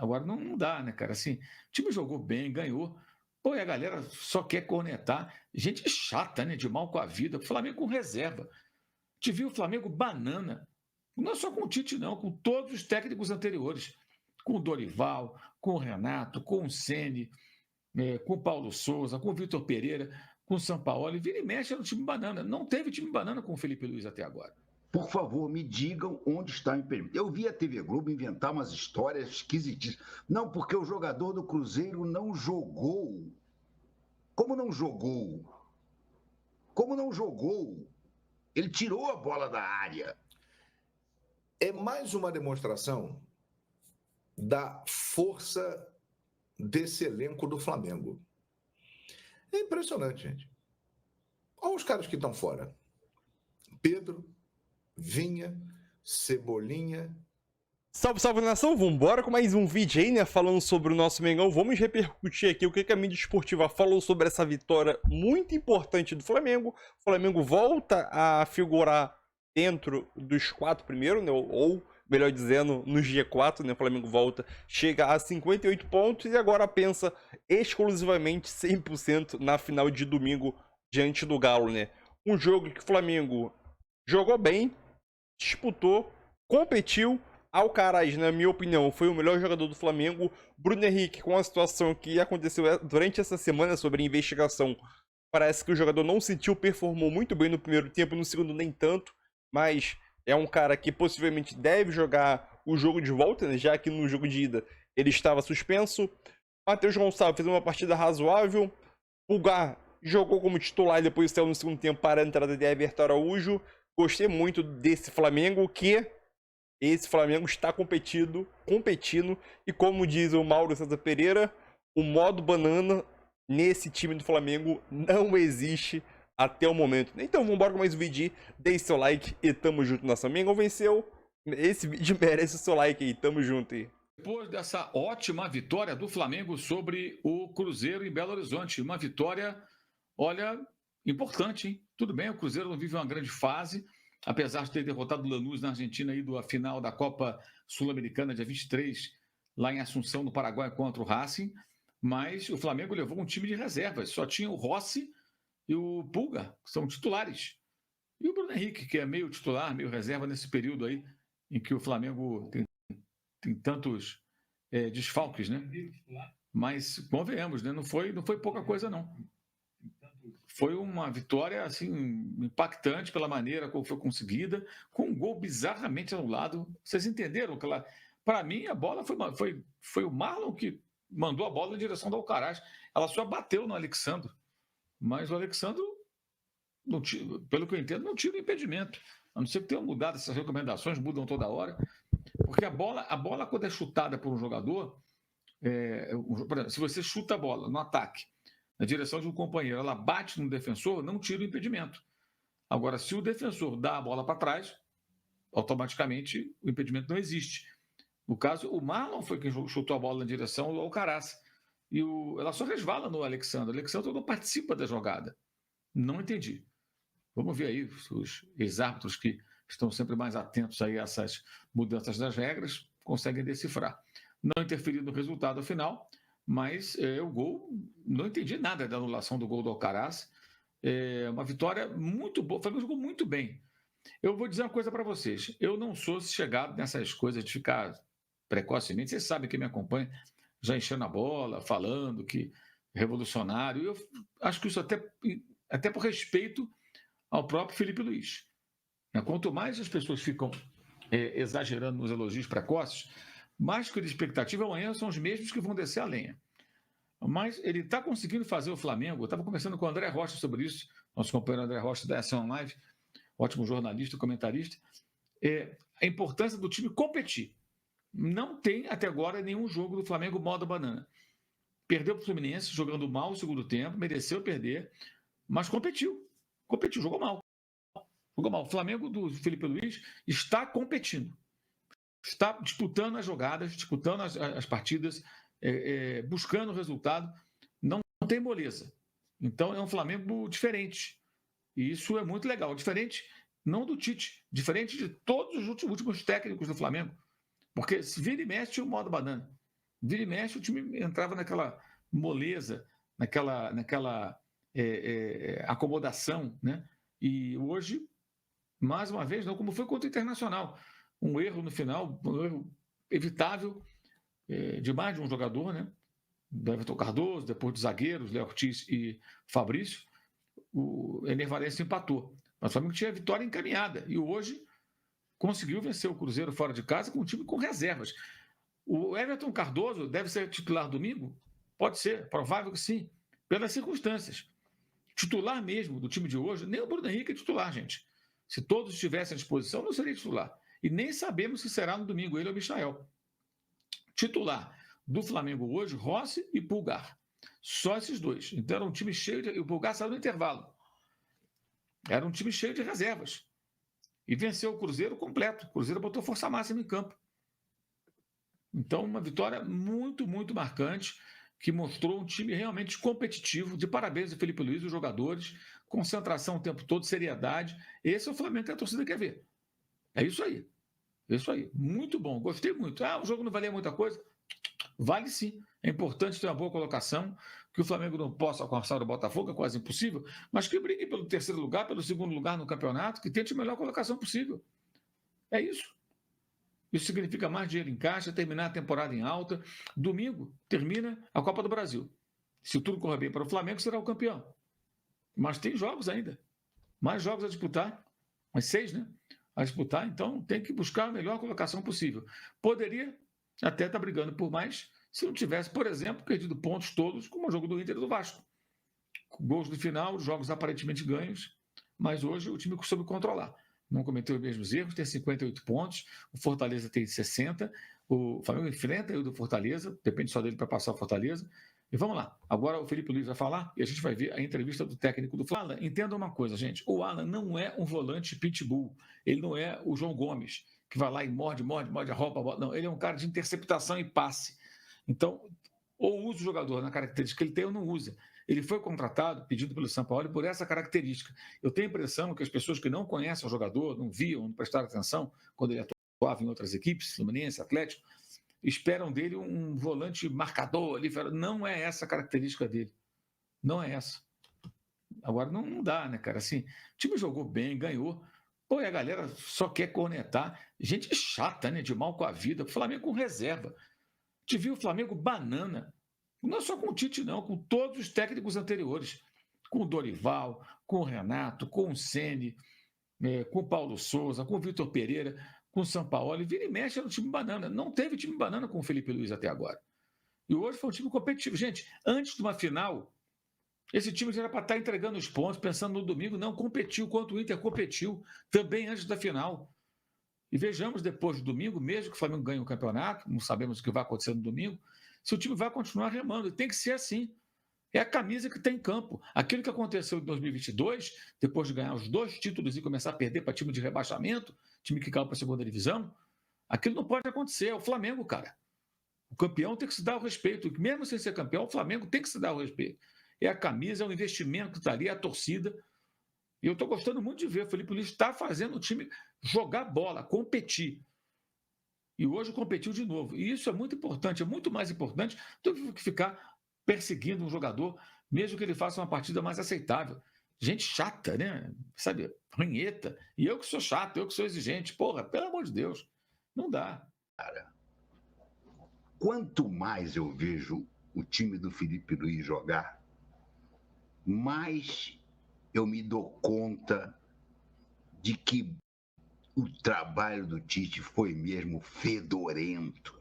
Agora não dá, né, cara? Assim, o time jogou bem, ganhou. Pô, e a galera só quer cornetar. Gente chata, né? De mal com a vida. O Flamengo com reserva. Te viu o Flamengo banana. Não só com o Tite, não, com todos os técnicos anteriores. Com o Dorival, com o Renato, com o Ceni, com o Paulo Souza, com o Vitor Pereira, com o Sampaoli. Vira e mexe no time banana. Não teve time banana com o Felipe Luiz até agora. Por favor, me digam onde está o impedimento. Eu vi a TV Globo inventar umas histórias esquisitíssimas. Não, porque o jogador do Cruzeiro não jogou. Como não jogou? Como não jogou? Ele tirou a bola da área. É mais uma demonstração da força desse elenco do Flamengo. É impressionante, gente. Olha os caras que estão fora. Pedro, Vinha, Cebolinha. Salve, salve, nação! Vambora com mais um vídeo aí, né? Falando sobre o nosso Mengão. Vamos repercutir aqui o que a mídia esportiva falou sobre essa vitória muito importante do Flamengo. O Flamengo volta a figurar dentro dos 4 primeiros, né? Ou, melhor dizendo, no G4, né? O Flamengo volta, chega a 58 pontos e agora pensa exclusivamente 100% na final de domingo diante do Galo, né? Um jogo que o Flamengo jogou bem, disputou, competiu. Alcaraz, na minha opinião, foi o melhor jogador do Flamengo. Bruno Henrique, com a situação que aconteceu durante essa semana sobre a investigação, parece que o jogador não sentiu, performou muito bem no primeiro tempo, no segundo nem tanto, mas é um cara que possivelmente deve jogar o jogo de volta, né? Já que no jogo de ida ele estava suspenso. Matheus Gonçalves fez uma partida razoável. Pulgar jogou como titular e depois saiu no segundo tempo para a entrada de Everton Araújo. Gostei muito desse Flamengo, que esse Flamengo está competindo, e como diz o Mauro César Pereira, o modo banana nesse time do Flamengo não existe até o momento. Então vamos embora com mais um vídeo, deixe seu like e tamo junto, nosso Flamengo venceu, esse vídeo merece o seu like aí, tamo junto aí. Depois dessa ótima vitória do Flamengo sobre o Cruzeiro em Belo Horizonte, uma vitória, olha, importante, hein? Tudo bem, o Cruzeiro não vive uma grande fase, apesar de ter derrotado o Lanús na Argentina aí da final da Copa Sul-Americana, dia 23, lá em Assunção, no Paraguai, contra o Racing, mas o Flamengo levou um time de reservas, só tinha o Rossi e o Pulga, que são titulares, e o Bruno Henrique, que é meio titular, meio reserva nesse período aí, em que o Flamengo tem tantos desfalques, né? Mas, convenhamos, né? Não foi pouca coisa, não. Foi uma vitória assim, impactante pela maneira como foi conseguida, com um gol bizarramente anulado. Vocês entenderam? Para mim, a bola foi o Marlon que mandou a bola na direção do Alcaraz. Ela só bateu no Alexandro. Mas o Alexandro, pelo que eu entendo, não tira o impedimento. A não ser que tenham mudado essas recomendações, mudam toda hora. Porque a bola quando é chutada por um jogador, por exemplo, se você chuta a bola no ataque, na direção de um companheiro, ela bate no defensor, não tira o impedimento. Agora, se o defensor dá a bola para trás, automaticamente o impedimento não existe. No caso, o Marlon foi quem chutou a bola na direção do Alcaraz. E ela só resvala no Alexandre. O Alexandre não participa da jogada. Não entendi. Vamos ver aí os ex-árbitros que estão sempre mais atentos aí a essas mudanças das regras, conseguem decifrar. Não interferir no resultado final, mas o gol, não entendi nada da anulação do gol do Alcaraz. Uma vitória muito boa, o Flamengo jogou muito bem. Eu vou dizer uma coisa para vocês, eu não sou chegado nessas coisas de ficar precocemente, vocês sabem que me acompanham, já enchendo a bola, falando que revolucionário, eu acho que isso até por respeito ao próprio Felipe Luiz. Quanto mais as pessoas ficam exagerando nos elogios precoces, mais que a expectativa amanhã são os mesmos que vão descer a lenha. Mas ele está conseguindo fazer o Flamengo. Eu estava conversando com o André Rocha sobre isso, nosso companheiro André Rocha da Ação Live, ótimo jornalista, comentarista. A importância do time competir. Não tem até agora nenhum jogo do Flamengo modo banana. Perdeu para o Fluminense, jogando mal o segundo tempo, mereceu perder, mas competiu, jogou mal. O Flamengo do Felipe Luiz está competindo. Está disputando as jogadas, disputando as partidas, buscando o resultado. Não tem moleza. Então, é um Flamengo diferente. E isso é muito legal. Diferente, não do Tite, diferente de todos os últimos técnicos do Flamengo. Porque se vira e mexe o modo banana. Vira e mexe, o time entrava naquela moleza, naquela acomodação, né? E hoje, mais uma vez, não, como foi contra o Internacional. Um erro no final, um erro evitável de mais de um jogador, né? Do Everton Cardoso, depois dos zagueiros, Léo Ortiz e Fabrício, o Ener Valencia empatou. Mas o Flamengo tinha a vitória encaminhada e hoje conseguiu vencer o Cruzeiro fora de casa com um time com reservas. O Everton Cardoso deve ser titular domingo? Pode ser, provável que sim, pelas circunstâncias. Titular mesmo do time de hoje, nem o Bruno Henrique é titular, gente. Se todos estivessem à disposição, não seria titular. E nem sabemos se será no domingo, ele ou o Michael. Titular do Flamengo hoje, Rossi e Pulgar. Só esses dois. Então era um time cheio de... E o Pulgar saiu no intervalo. Era um time cheio de reservas. E venceu o Cruzeiro completo. O Cruzeiro botou força máxima em campo. Então, uma vitória muito, muito marcante, que mostrou um time realmente competitivo. De parabéns ao Felipe Luiz, os jogadores, concentração o tempo todo, seriedade. Esse é o Flamengo que a torcida quer ver. É isso aí. É isso aí. Muito bom. Gostei muito. O jogo não valia muita coisa? Vale sim. É importante ter uma boa colocação, que o Flamengo não possa alcançar o Botafogo, é quase impossível, mas que brigue pelo terceiro lugar, pelo segundo lugar no campeonato, que tente a melhor colocação possível. É isso. Isso significa mais dinheiro em caixa, terminar a temporada em alta. Domingo termina a Copa do Brasil. Se tudo correr bem para o Flamengo, será o campeão. Mas tem jogos ainda. Mais jogos a disputar. Mais 6, né? A disputar. Então tem que buscar a melhor colocação possível. Poderia até estar brigando por mais se não tivesse, por exemplo, perdido pontos todos, como o jogo do Inter e do Vasco. Gols no final, jogos aparentemente ganhos, mas hoje o time soube controlar. Não cometeu os mesmos erros, tem 58 pontos, o Fortaleza tem 60, o Flamengo enfrenta o do Fortaleza, depende só dele para passar o Fortaleza. E vamos lá, agora o Felipe Luiz vai falar e a gente vai ver a entrevista do técnico do Flamengo. Alan, entenda uma coisa, gente, o Alan não é um volante pitbull, ele não é o João Gomes, que vai lá e morde a roupa, não, ele é um cara de interceptação e passe. Então, ou usa o jogador na característica que ele tem ou não usa. Ele foi contratado, pedido pelo São Paulo, por essa característica. Eu tenho a impressão que as pessoas que não conhecem o jogador, não viam, não prestaram atenção, quando ele atuava em outras equipes, Fluminense, Atlético, esperam dele um volante marcador ali. Não é essa a característica dele. Não é essa. Agora, não dá, né, cara? Assim, o time jogou bem, ganhou. Pô, e a galera só quer cornetar. Gente chata, né? De mal com a vida. O Flamengo com reserva. Te viu o Flamengo banana. Não é só com o Tite, não, com todos os técnicos anteriores. Com o Dorival, com o Renato, com o Ceni, com o Paulo Souza, com o Vitor Pereira, com o Sampaoli. Vira e mexe no time banana. Não teve time banana com o Felipe Luiz até agora. E hoje foi um time competitivo. Gente, antes de uma final, esse time já era para estar entregando os pontos, pensando no domingo. Não competiu quanto o Inter competiu, também antes da final. E vejamos depois do domingo, mesmo que o Flamengo ganhe o campeonato, não sabemos o que vai acontecer no domingo, se o time vai continuar remando. E tem que ser assim. É a camisa que tem em campo. Aquilo que aconteceu em 2022, depois de ganhar os 2 títulos e começar a perder para time de rebaixamento, time que caiu para a segunda divisão, aquilo não pode acontecer. É o Flamengo, cara. O campeão tem que se dar o respeito. Mesmo sem ser campeão, o Flamengo tem que se dar o respeito. É a camisa, é o investimento que está ali, é a torcida. E eu estou gostando muito de ver. O Felipe Luiz está fazendo o time jogar bola, competir. E hoje competiu de novo. E isso é muito importante, é muito mais importante do que ficar perseguindo um jogador, mesmo que ele faça uma partida mais aceitável. Gente chata, né? Sabe? Ranheta. E eu que sou chato, eu que sou exigente. Porra, pelo amor de Deus. Não dá. Cara, quanto mais eu vejo o time do Felipe Luiz jogar, mais eu me dou conta de que o trabalho do Tite foi mesmo fedorento.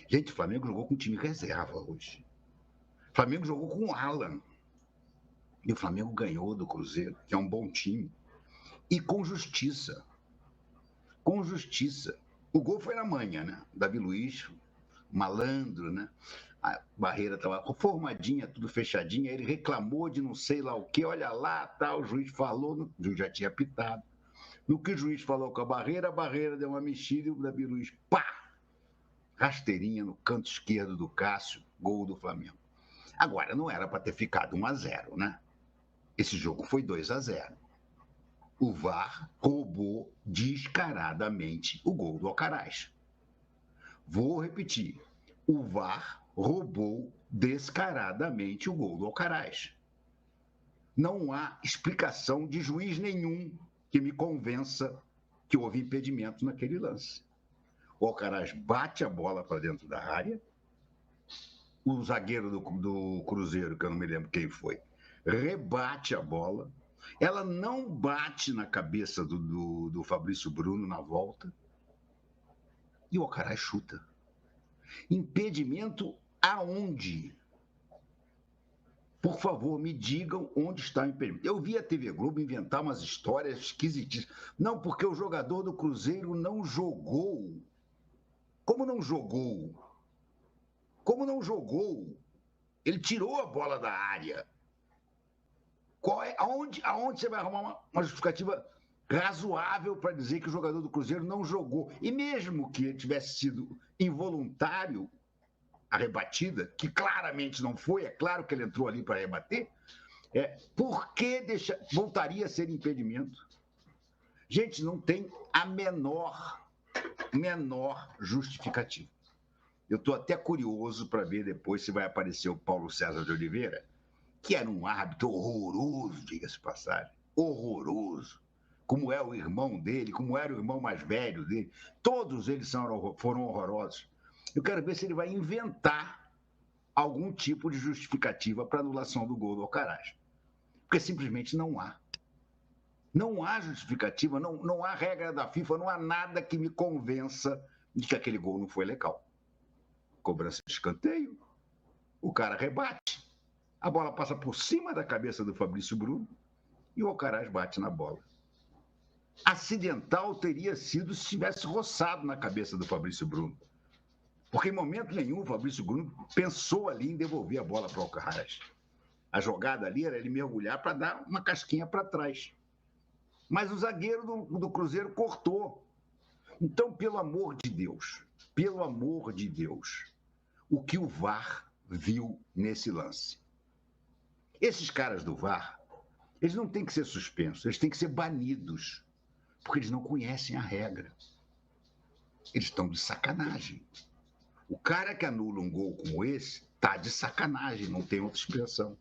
Gente, o Flamengo jogou com time reserva hoje. O Flamengo jogou com o Alan. E o Flamengo ganhou do Cruzeiro, que é um bom time. E com justiça. Com justiça. O gol foi na manhã, né? Davi Luiz, malandro, né? A barreira estava formadinha, tudo fechadinha. Ele reclamou de não sei lá o quê. Olha lá, tá, o juiz falou, o juiz já tinha apitado. No que o juiz falou com a barreira deu uma mexida e o Davi Luiz, pá! Rasteirinha no canto esquerdo do Cássio, gol do Flamengo. Agora, não era para ter ficado 1-0, né? Esse jogo foi 2-0. O VAR roubou descaradamente o gol do Alcaraz. Vou repetir. o VAR roubou descaradamente o gol do Alcaraz. Não há explicação de juiz nenhum que me convença que houve impedimento naquele lance. O Alcaraz bate a bola para dentro da área, o zagueiro do Cruzeiro, que eu não me lembro quem foi, rebate a bola, ela não bate na cabeça do Fabrício Bruno na volta, e o Alcaraz chuta. Impedimento aonde? Por favor, me digam onde está o impedimento. Eu vi a TV Globo inventar umas histórias esquisitíssimas. Não, porque o jogador do Cruzeiro não jogou. Como não jogou? Como não jogou? Ele tirou a bola da área. Aonde você vai arrumar uma justificativa razoável para dizer que o jogador do Cruzeiro não jogou? E mesmo que ele tivesse sido involuntário, a rebatida, que claramente não foi, é claro que ele entrou ali para rebater, por que voltaria a ser impedimento? Gente, não tem a menor justificativa. Eu estou até curioso para ver depois se vai aparecer o Paulo César de Oliveira, que era um árbitro horroroso, diga-se de passagem, horroroso, como é o irmão dele, como era o irmão mais velho dele, todos eles foram horrorosos. Eu quero ver se ele vai inventar algum tipo de justificativa para anulação do gol do Alcaraz. Porque simplesmente não há. Não há justificativa, não há regra da FIFA, não há nada que me convença de que aquele gol não foi legal. Cobrança de escanteio, o cara rebate, a bola passa por cima da cabeça do Fabrício Bruno e o Alcaraz bate na bola. Acidental teria sido se tivesse roçado na cabeça do Fabrício Bruno. Porque em momento nenhum o Fabrício Bruno pensou ali em devolver a bola para o Alcaraz. A jogada ali era ele mergulhar para dar uma casquinha para trás. Mas o zagueiro do Cruzeiro cortou. Então, pelo amor de Deus, o que o VAR viu nesse lance? Esses caras do VAR, eles não têm que ser suspensos, eles têm que ser banidos, porque eles não conhecem a regra. Eles estão de sacanagem. O cara que anula um gol como esse está de sacanagem, não tem outra expressão.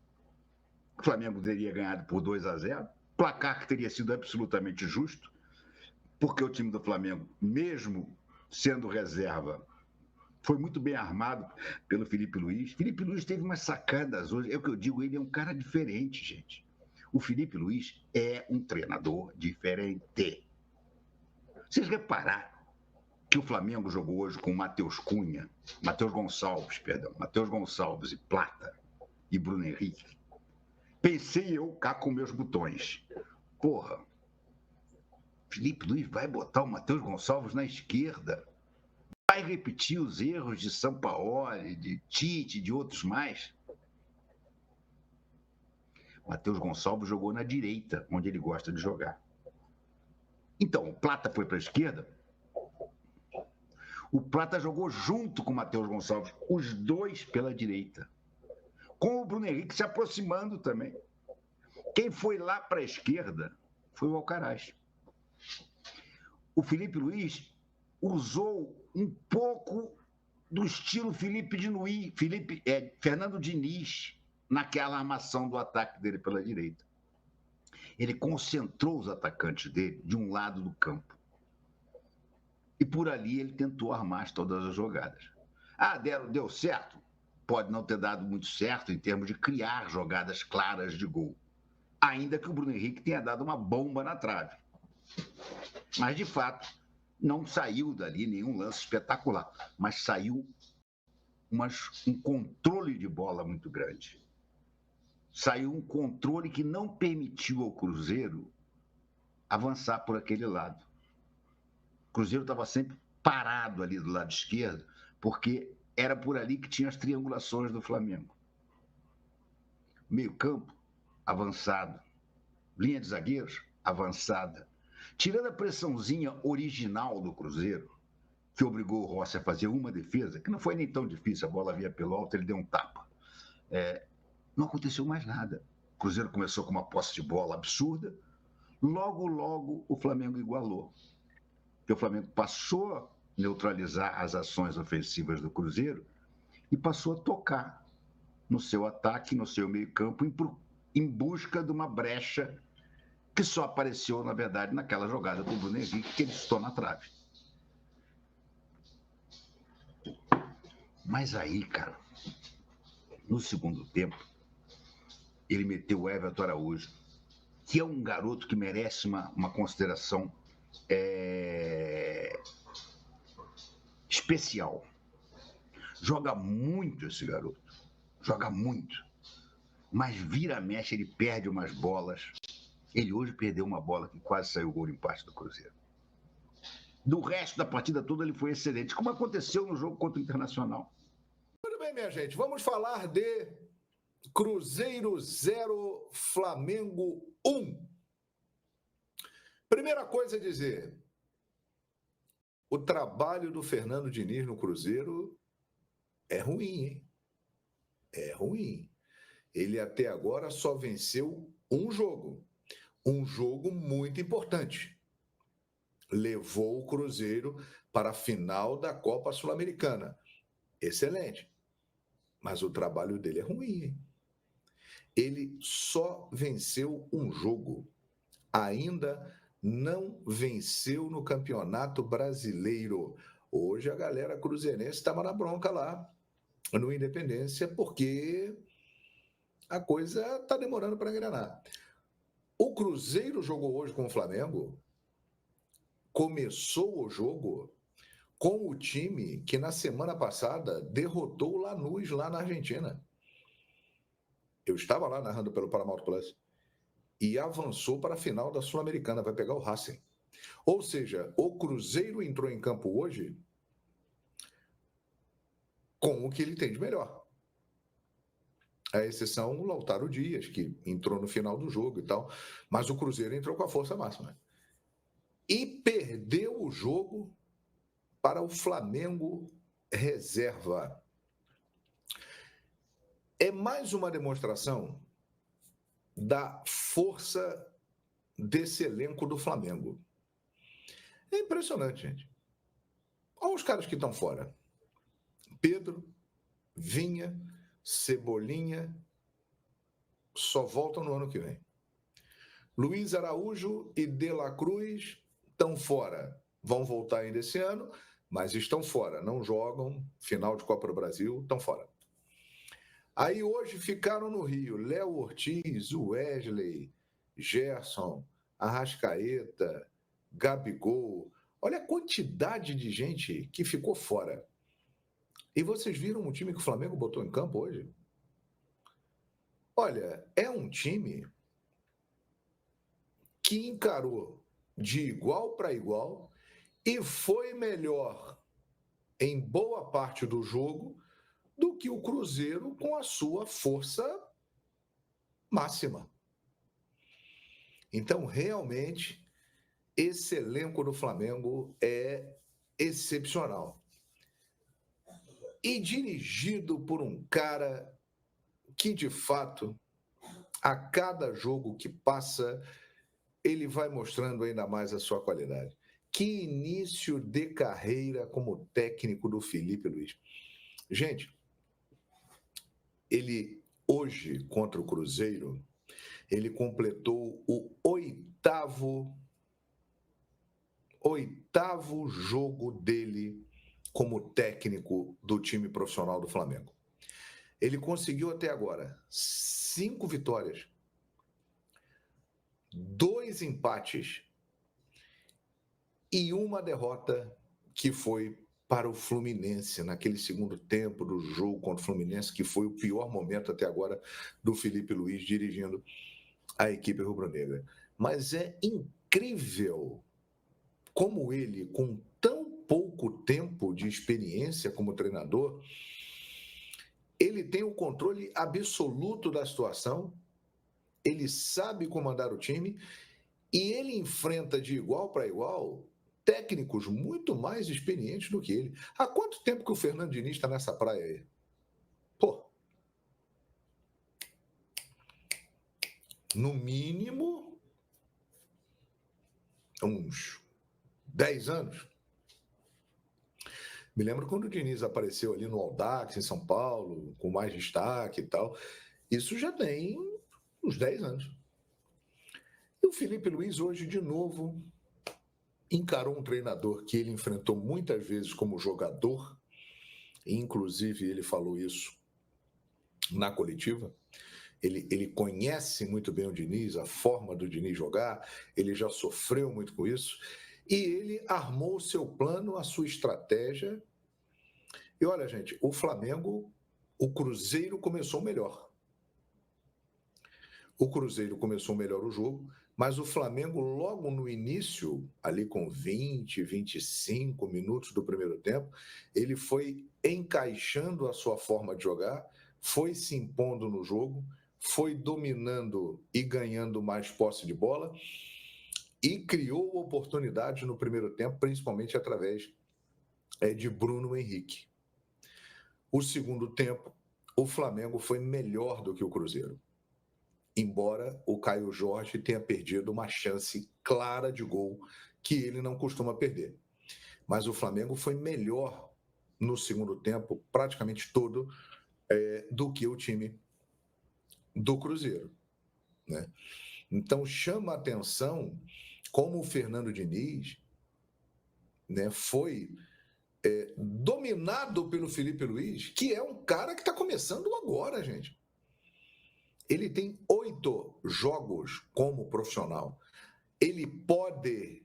O Flamengo teria ganhado por 2-0, placar que teria sido absolutamente justo, porque o time do Flamengo, mesmo sendo reserva, foi muito bem armado pelo Felipe Luiz. Felipe Luiz teve umas sacadas hoje, é o que eu digo, ele é um cara diferente, gente. O Felipe Luiz é um treinador diferente. Vocês repararam que o Flamengo jogou hoje com Matheus Gonçalves e Plata e Bruno Henrique? Pensei eu cá com meus botões. Porra, Felipe Luiz vai botar o Matheus Gonçalves na esquerda, vai repetir os erros de Sampaoli, de Tite, de outros mais. Matheus Gonçalves jogou na direita, onde ele gosta de jogar. Então, o Plata foi para a esquerda. O Plata jogou junto com o Matheus Gonçalves, os dois pela direita, com o Bruno Henrique se aproximando também. Quem foi lá para a esquerda foi o Alcaraz. O Felipe Luiz usou um pouco do estilo Fernando Diniz naquela armação do ataque dele pela direita. Ele concentrou os atacantes dele de um lado do campo. E por ali ele tentou armar todas as jogadas. Deu certo? Pode não ter dado muito certo em termos de criar jogadas claras de gol. Ainda que o Bruno Henrique tenha dado uma bomba na trave. Mas, de fato, não saiu dali nenhum lance espetacular. Mas saiu um controle de bola muito grande. Saiu um controle que não permitiu ao Cruzeiro avançar por aquele lado. O Cruzeiro estava sempre parado ali do lado esquerdo, porque era por ali que tinha as triangulações do Flamengo. Meio campo, avançado. Linha de zagueiros, avançada. Tirando a pressãozinha original do Cruzeiro, que obrigou o Rossi a fazer uma defesa, que não foi nem tão difícil, a bola vinha pelo alto, ele deu um tapa. Não aconteceu mais nada. O Cruzeiro começou com uma posse de bola absurda, logo o Flamengo igualou. Porque o Flamengo passou a neutralizar as ações ofensivas do Cruzeiro e passou a tocar no seu ataque, no seu meio-campo, em busca de uma brecha que só apareceu, na verdade, naquela jogada do Bruno Henrique, que ele chutou na trave. Mas aí, cara, no segundo tempo, ele meteu o Everton Araújo, que é um garoto que merece uma consideração especial. Joga muito esse garoto, joga muito. Mas vira-mexe, ele perde umas bolas. Ele hoje perdeu uma bola que quase saiu o gol de empate do Cruzeiro. Do resto da partida toda ele foi excelente, como aconteceu no jogo contra o Internacional. Muito bem, minha gente, vamos falar de Cruzeiro 0, Flamengo 1. Primeira coisa a dizer, o trabalho do Fernando Diniz no Cruzeiro é ruim, hein? É ruim. Ele até agora só venceu um jogo muito importante. Levou o Cruzeiro para a final da Copa Sul-Americana. Excelente. Mas o trabalho dele é ruim, hein? Ele só venceu um jogo. Ainda não venceu no Campeonato Brasileiro. Hoje a galera cruzeirense estava na bronca lá, no Independência, porque a coisa está demorando para engrenar. O Cruzeiro jogou hoje com o Flamengo, começou o jogo com o time que na semana passada derrotou o Lanús lá na Argentina. Eu estava lá narrando pelo Paramount Plus. E avançou para a final da Sul-Americana, vai pegar o Racing. Ou seja, o Cruzeiro entrou em campo hoje com o que ele tem de melhor. A exceção o Lautaro Dias, que entrou no final do jogo e tal, mas o Cruzeiro entrou com a força máxima. E perdeu o jogo para o Flamengo reserva. É mais uma demonstração da força desse elenco do Flamengo. É impressionante, gente. Olha os caras que estão fora. Pedro, Vinha, Cebolinha, só voltam no ano que vem. Luiz Araújo e De La Cruz estão fora. Vão voltar ainda esse ano, mas estão fora. Não jogam final de Copa do Brasil, estão fora. Aí hoje ficaram no Rio Léo Ortiz, Wesley, Gerson, Arrascaeta, Gabigol. Olha a quantidade de gente que ficou fora. E vocês viram o time que o Flamengo botou em campo hoje? Olha, é um time que encarou de igual para igual e foi melhor em boa parte do jogo do que o Cruzeiro com a sua força máxima. Então, realmente, esse elenco do Flamengo é excepcional. E dirigido por um cara que, de fato, a cada jogo que passa, ele vai mostrando ainda mais a sua qualidade. Que início de carreira como técnico do Felipe Luiz. Gente, ele hoje, contra o Cruzeiro, ele completou o oitavo jogo dele como técnico do time profissional do Flamengo. Ele conseguiu até agora 5 vitórias, 2 empates e uma derrota que foi para o Fluminense, naquele segundo tempo do jogo contra o Fluminense, que foi o pior momento até agora do Felipe Luiz dirigindo a equipe rubro-negra. Mas é incrível como ele, com tão pouco tempo de experiência como treinador, ele tem o controle absoluto da situação, ele sabe comandar o time e ele enfrenta de igual para igual técnicos muito mais experientes do que ele. Há quanto tempo que o Fernando Diniz está nessa praia aí? Pô, no mínimo uns 10 anos. Me lembro quando o Diniz apareceu ali no Audax, em São Paulo, com mais destaque e tal. Isso já tem uns 10 anos. E o Felipe Luiz hoje, de novo, encarou um treinador que ele enfrentou muitas vezes como jogador, inclusive ele falou isso na coletiva. Ele conhece muito bem o Diniz, a forma do Diniz jogar, ele já sofreu muito com isso, e ele armou o seu plano, a sua estratégia. E olha, gente, o Flamengo, o Cruzeiro começou melhor. O Cruzeiro começou melhor o jogo, mas o Flamengo, logo no início, ali com 20, 25 minutos do primeiro tempo, ele foi encaixando a sua forma de jogar, foi se impondo no jogo, foi dominando e ganhando mais posse de bola e criou oportunidades no primeiro tempo, principalmente através de Bruno Henrique. O segundo tempo, o Flamengo foi melhor do que o Cruzeiro, embora o Caio Jorge tenha perdido uma chance clara de gol que ele não costuma perder. Mas o Flamengo foi melhor no segundo tempo, praticamente todo, do que o time do Cruzeiro, né? Então chama a atenção como o Fernando Diniz, né, foi dominado pelo Felipe Luiz, que é um cara que está começando agora, gente. Ele tem 8 jogos como profissional. Ele pode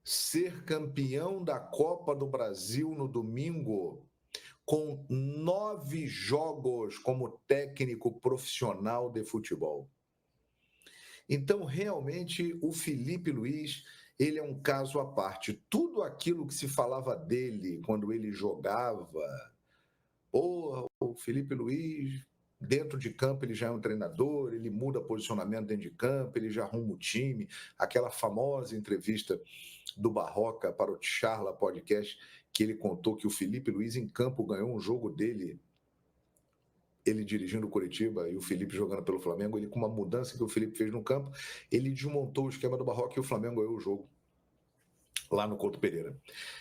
ser campeão da Copa do Brasil no domingo com 9 jogos como técnico profissional de futebol. Então, realmente, o Felipe Luiz, ele é um caso à parte. Tudo aquilo que se falava dele quando ele jogava, o Felipe Luiz, dentro de campo, ele já é um treinador, ele muda posicionamento dentro de campo, ele já arruma o time. Aquela famosa entrevista do Barroca para o Charla Podcast, que ele contou que o Felipe Luiz em campo ganhou um jogo dele, ele dirigindo o Coritiba e o Felipe jogando pelo Flamengo, ele com uma mudança que o Felipe fez no campo, ele desmontou o esquema do Barroca e o Flamengo ganhou o jogo lá no Couto Pereira.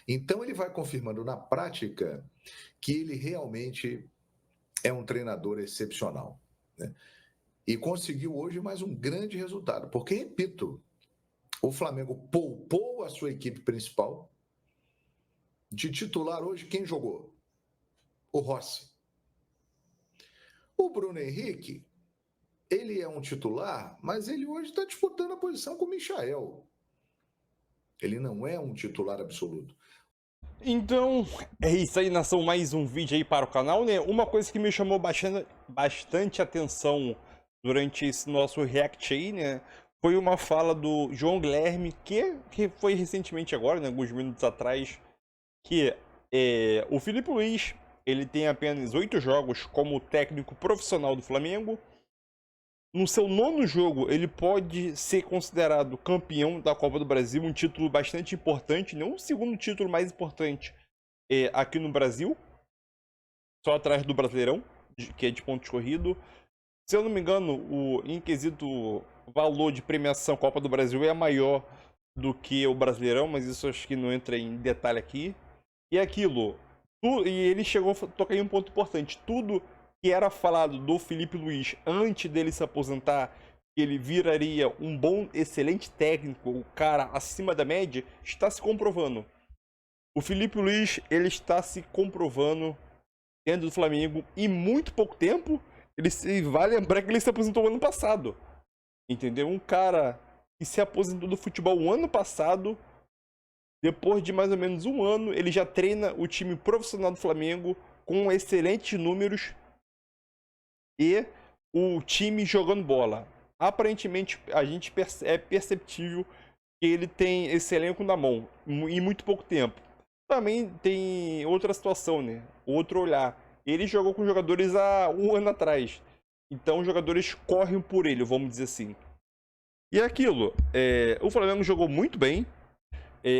Então ele vai confirmando na prática que ele realmente é um treinador excepcional, né? E conseguiu hoje mais um grande resultado, porque, repito, o Flamengo poupou a sua equipe principal. De titular hoje, quem jogou? O Rossi. O Bruno Henrique, ele é um titular, mas ele hoje está disputando a posição com o Michael. Ele não é um titular absoluto. Então, é isso aí, nação, mais um vídeo aí para o canal, né? Uma coisa que me chamou bastante atenção durante esse nosso react aí, né? Foi uma fala do João Guilherme, que foi recentemente agora, né? Alguns minutos atrás, que o Felipe Luiz, ele tem apenas 8 jogos como técnico profissional do Flamengo. No seu 9º jogo, ele pode ser considerado campeão da Copa do Brasil, um título bastante importante, não o segundo título mais importante aqui no Brasil, só atrás do Brasileirão, que é de pontos corrido. Se eu não me engano, em quesito valor de premiação, Copa do Brasil é maior do que o Brasileirão, mas isso acho que não entra em detalhe aqui. E aquilo, e ele chegou a tocar em um ponto importante, tudo que era falado do Felipe Luiz antes dele se aposentar, que ele viraria um bom, excelente técnico, o cara acima da média, está se comprovando. O Felipe Luiz, ele está se comprovando dentro do Flamengo em muito pouco tempo. Vale lembrar que ele se aposentou ano passado, entendeu? Um cara que se aposentou do futebol o ano passado, depois de mais ou menos um ano, ele já treina o time profissional do Flamengo com excelentes números e o time jogando bola. Aparentemente, a gente é perceptível que ele tem esse elenco na mão em muito pouco tempo. Também tem outra situação, né? Outro olhar. Ele jogou com jogadores há um ano atrás. Então, os jogadores correm por ele, vamos dizer assim. E aquilo, o Flamengo jogou muito bem.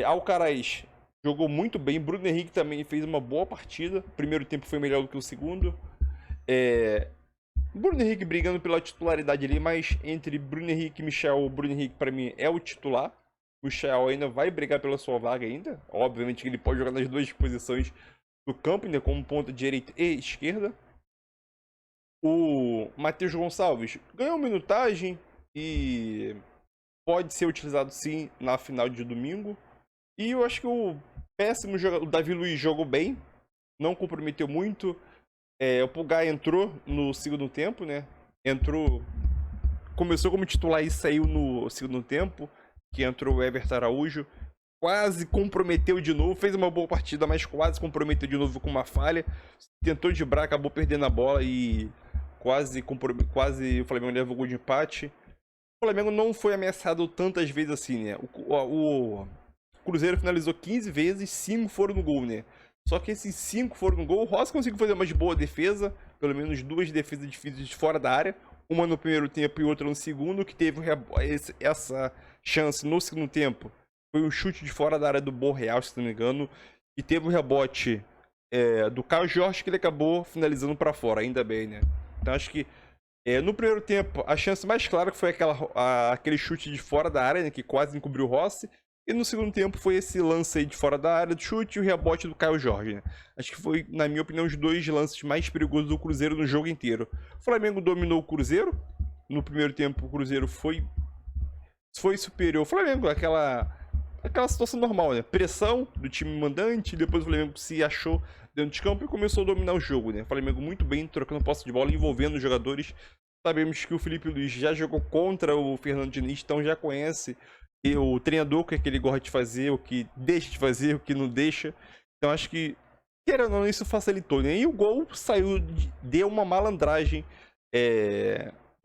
Alcaraz jogou muito bem. Bruno Henrique também fez uma boa partida. O primeiro tempo foi melhor do que o segundo. Bruno Henrique brigando pela titularidade ali, mas entre Bruno Henrique e Michel, o Bruno Henrique para mim é o titular. O Michael ainda vai brigar pela sua vaga ainda. Obviamente que ele pode jogar nas duas posições do campo, né, como ponta direita e esquerda. O Matheus Gonçalves ganhou minutagem e pode ser utilizado sim na final de domingo. E eu acho que o péssimo jogador, o Davi Luiz, jogou bem, não comprometeu muito. O Pulgar entrou no segundo tempo, né? Começou como titular e saiu no segundo tempo, que entrou o Everton Araújo. Quase comprometeu de novo, fez uma boa partida, mas quase comprometeu de novo com uma falha. Tentou driblar, acabou perdendo a bola e quase o Flamengo levou o gol de empate. O Flamengo não foi ameaçado tantas vezes assim, né? O Cruzeiro finalizou 15 vezes, 5 foram no gol, né? Só que esses 5 foram no gol. O Rossi conseguiu fazer uma boa defesa, pelo menos 2 defesas difíceis de fora da área. Uma no primeiro tempo e outra no segundo, que teve essa chance no segundo tempo. Foi um chute de fora da área do Borreal, se não me engano. E teve o rebote do Caio Jorge, que ele acabou finalizando para fora, ainda bem, né? Então acho que no primeiro tempo, a chance mais clara foi aquele chute de fora da área, né, que quase encobriu o Rossi. E no segundo tempo foi esse lance aí de fora da área do chute e o rebote do Caio Jorge, né? Acho que foi, na minha opinião, os 2 lances mais perigosos do Cruzeiro no jogo inteiro. O Flamengo dominou o Cruzeiro. No primeiro tempo, o Cruzeiro foi superior. O Flamengo, aquela situação normal, né? Pressão do time mandante, depois o Flamengo se achou dentro de campo e começou a dominar o jogo, né? O Flamengo muito bem, trocando posse de bola, envolvendo os jogadores. Sabemos que o Felipe Luiz já jogou contra o Fernando Diniz, então já conhece o treinador, o que é que ele gosta de fazer, o que deixa de fazer, o que não deixa. Então acho que, querendo ou não, isso facilitou, né? E o gol saiu, deu uma malandragem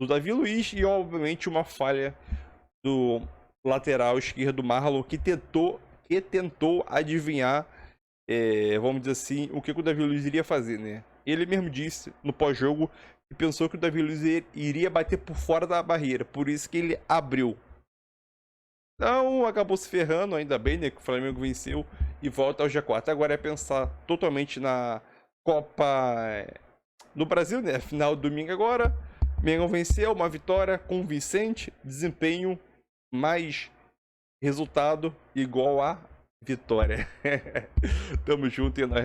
do Davi Luiz e, obviamente, uma falha do lateral esquerdo Marlon, que tentou adivinhar, vamos dizer assim, o que o Davi Luiz iria fazer, né? Ele mesmo disse no pós-jogo que pensou que o Davi Luiz iria bater por fora da barreira, por isso que ele abriu. Então acabou se ferrando, ainda bem, né, que o Flamengo venceu e volta ao G4. Agora é pensar totalmente na Copa do Brasil, né? Final domingo agora. Mengão venceu, uma vitória convincente, desempenho mais resultado igual a vitória. Tamo junto e nós